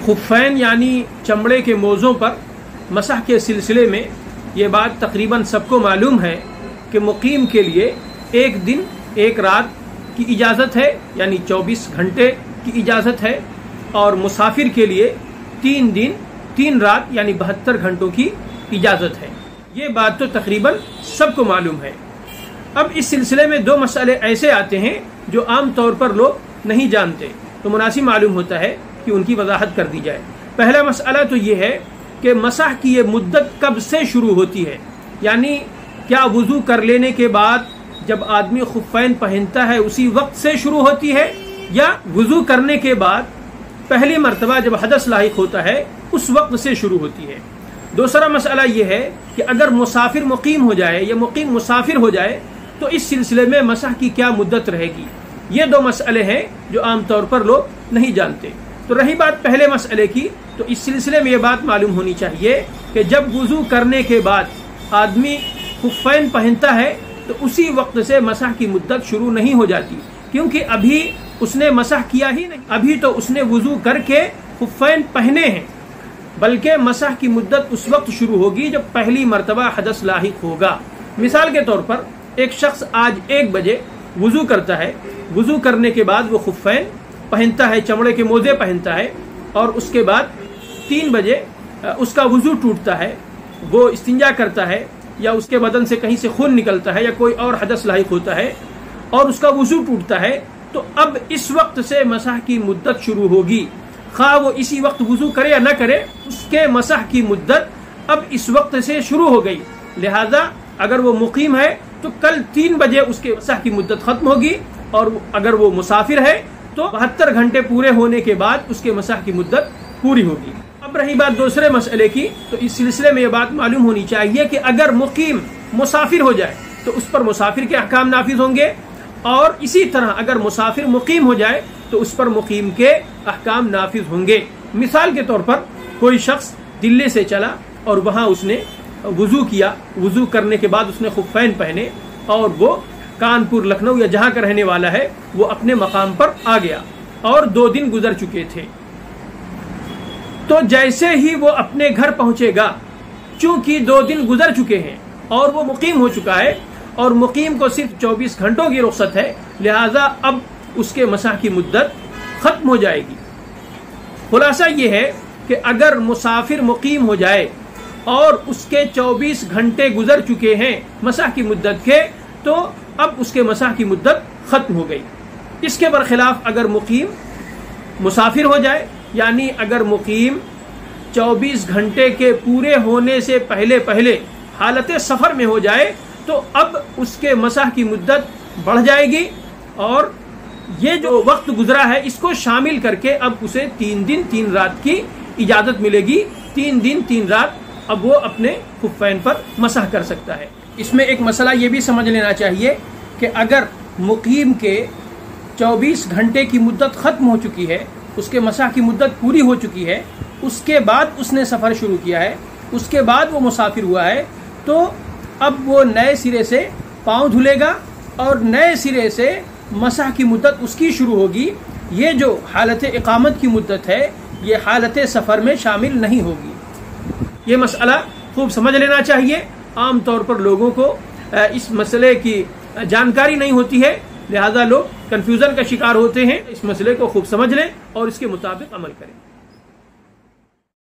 خفین یعنی چمڑے کے موزوں پر مسح کے سلسلے میں یہ بات تقریباً سب کو معلوم ہے کہ مقیم کے لیے 1 دن 1 رات کی اجازت ہے، یعنی 24 گھنٹے کی اجازت ہے، اور مسافر کے لیے 3 دن 3 رات یعنی 72 گھنٹوں کی اجازت ہے۔ یہ بات تو تقریباً سب کو معلوم ہے۔ اب اس سلسلے میں 2 مسئلے ایسے آتے ہیں جو عام طور پر لوگ نہیں جانتے، تو مناسب معلوم ہوتا ہے کہ ان کی وضاحت کر دی جائے۔ پہلا مسئلہ تو یہ ہے کہ مسح کی یہ مدت کب سے شروع ہوتی ہے، یعنی کیا وضو کر لینے کے بعد جب آدمی خفین پہنتا ہے اسی وقت سے شروع ہوتی ہے، یا وضو کرنے کے بعد پہلی مرتبہ جب حدث لاحق ہوتا ہے اس وقت سے شروع ہوتی ہے۔ دوسرا مسئلہ یہ ہے کہ اگر مسافر مقیم ہو جائے یا مقیم مسافر ہو جائے تو اس سلسلے میں مسح کی کیا مدت رہے گی۔ یہ 2 مسئلے ہیں جو عام طور پر لوگ نہیں جانتے۔ تو رہی بات پہلے مسئلے کی، تو اس سلسلے میں یہ بات معلوم ہونی چاہیے کہ جب وضو کرنے کے بعد آدمی خفین پہنتا ہے تو اسی وقت سے مسح کی مدت شروع نہیں ہو جاتی، کیونکہ ابھی اس نے مسح کیا ہی نہیں، ابھی تو اس نے وضو کر کے خفین پہنے ہیں، بلکہ مسح کی مدت اس وقت شروع ہوگی جب پہلی مرتبہ حدث لاحق ہوگا۔ مثال کے طور پر ایک شخص آج 1 بجے وضو کرتا ہے، وضو کرنے کے بعد وہ خفین پہنتا ہے، چمڑے کے موزے پہنتا ہے، اور اس کے بعد 3 بجے اس کا وضو ٹوٹتا ہے، وہ استنجا کرتا ہے یا اس کے بدن سے کہیں سے خون نکلتا ہے یا کوئی اور حدث لاحق ہوتا ہے اور اس کا وضو ٹوٹتا ہے، تو اب اس وقت سے مسح کی مدت شروع ہوگی۔ خواہ وہ اسی وقت وضو کرے یا نہ کرے، اس کے مسح کی مدت اب اس وقت سے شروع ہو گئی۔ لہذا اگر وہ مقیم ہے تو کل 3 بجے اس کے مسح کی مدت ختم ہوگی، اور اگر وہ مسافر ہے تو 72 گھنٹے پورے ہونے کے بعد اس کے مسح کی مدت پوری ہوگی۔ اب رہی بات دوسرے مسئلے کی، تو اس سلسلے میں یہ بات معلوم ہونی چاہیے کہ اگر مقیم مسافر ہو جائے تو اس پر مسافر کے احکام نافذ ہوں گے، اور اسی طرح اگر مسافر مقیم ہو جائے تو اس پر مقیم کے احکام نافذ ہوں گے۔ مثال کے طور پر کوئی شخص دلی سے چلا اور وہاں اس نے وضو کیا، وضو کرنے کے بعد اس نے خفین پہنے، اور وہ کانپور، لکھنؤ یا جہاں کا رہنے والا ہے وہ اپنے مقام پر آ گیا، اور 2 دن گزر چکے تھے۔ تو جیسے ہی وہ اپنے گھر پہنچے گا، چونکہ 2 دن گزر چکے ہیں اور وہ مقیم ہو چکا ہے، اور مقیم کو صرف 24 گھنٹوں کی رخصت ہے، لہذا اب اس کے مسح کی مدت ختم ہو جائے گی۔ خلاصہ یہ ہے کہ اگر مسافر مقیم ہو جائے اور اس کے 24 گھنٹے گزر چکے ہیں مسح کی مدت کے، تو اب اس کے مسح کی مدت ختم ہو گئی۔ اس کے برخلاف اگر مقیم مسافر ہو جائے، یعنی اگر مقیم 24 گھنٹے کے پورے ہونے سے پہلے حالت سفر میں ہو جائے، تو اب اس کے مسح کی مدت بڑھ جائے گی، اور یہ جو وقت گزرا ہے اس کو شامل کر کے اب اسے 3 دن 3 رات کی اجازت ملے گی۔ 3 دن 3 رات اب وہ اپنے خفین پر مسح کر سکتا ہے۔ اس میں ایک مسئلہ یہ بھی سمجھ لینا چاہیے کہ اگر مقیم کے 24 گھنٹے کی مدت ختم ہو چکی ہے، اس کے مسح کی مدت پوری ہو چکی ہے، اس کے بعد اس نے سفر شروع کیا ہے، اس کے بعد وہ مسافر ہوا ہے، تو اب وہ نئے سرے سے پاؤں دھلے گا اور نئے سرے سے مسح کی مدت اس کی شروع ہوگی۔ یہ جو حالت اقامت کی مدت ہے یہ حالت سفر میں شامل نہیں ہوگی۔ یہ مسئلہ خوب سمجھ لینا چاہیے۔ عام طور پر لوگوں کو اس مسئلے کی جانکاری نہیں ہوتی ہے، لہذا لوگ کنفیوژن کا شکار ہوتے ہیں۔ اس مسئلے کو خوب سمجھ لیں اور اس کے مطابق عمل کریں۔